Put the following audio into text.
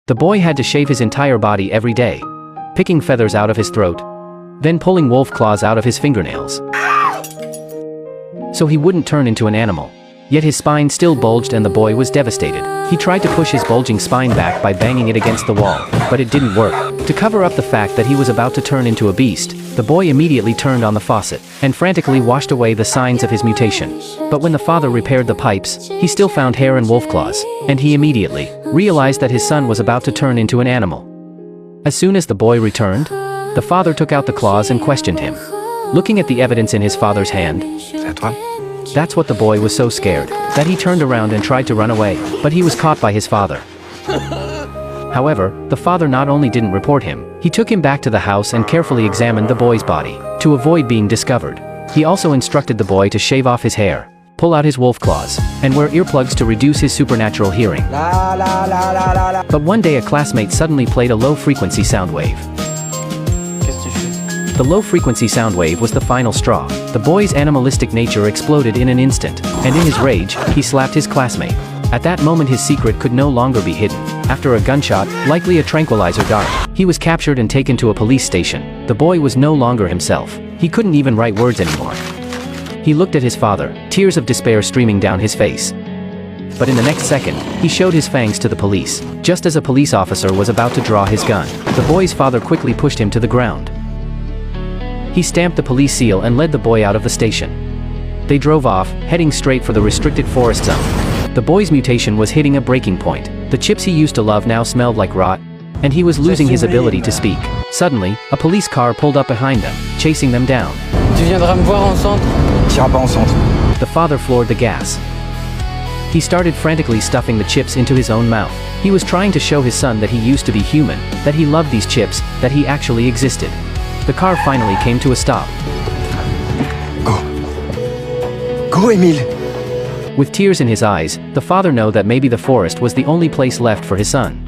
The boy had to shave his entire body every day, picking feathers out of his throat, then pulling wolf claws out of his fingernails, so he wouldn't turn into an animal. Yet his spine still bulged and the boy was devastated. He tried to push his bulging spine back by banging it against the wall, but it didn't work. To cover up the fact that he was about to turn into a beast, the boy immediately turned on the faucet and frantically washed away the signs of his mutation. But when the father repaired the pipes, he still found hair and wolf claws, and he immediately realized that his son was about to turn into an animal. As soon as the boy returned, the father took out the claws and questioned him. Looking at the evidence in his father's hand, that's what the boy was so scared that he turned around and tried to run away, but he was caught by his father. However, the father not only didn't report him, he took him back to the house and carefully examined the boy's body to avoid being discovered. He also instructed the boy to shave off his hair, pull out his wolf claws, and wear earplugs to reduce his supernatural hearing. But one day a classmate suddenly played a low-frequency sound wave. The low-frequency sound wave was the final straw. The boy's animalistic nature exploded in an instant, and in his rage, he slapped his classmate. At that moment his secret could no longer be hidden. After a gunshot, likely a tranquilizer dart, he was captured and taken to a police station. The boy was no longer himself. He couldn't even write words anymore. He looked at his father, tears of despair streaming down his face. But in the next second, he showed his fangs to the police. Just as a police officer was about to draw his gun, the boy's father quickly pushed him to the ground. He stamped the police seal and led the boy out of the station. They drove off, heading straight for the restricted forest zone. The boy's mutation was hitting a breaking point. The chips he used to love now smelled like rot, and he was losing his ability to speak. Suddenly, a police car pulled up behind them, chasing them down. Tu viendras me voir en centre? Tu iras pas en centre. The father floored the gas. He started frantically stuffing the chips into his own mouth. He was trying to show his son that he used to be human, that he loved these chips, that he actually existed. The car finally came to a stop. Go. Go, Émile. With tears in his eyes, the father knew that maybe the forest was the only place left for his son.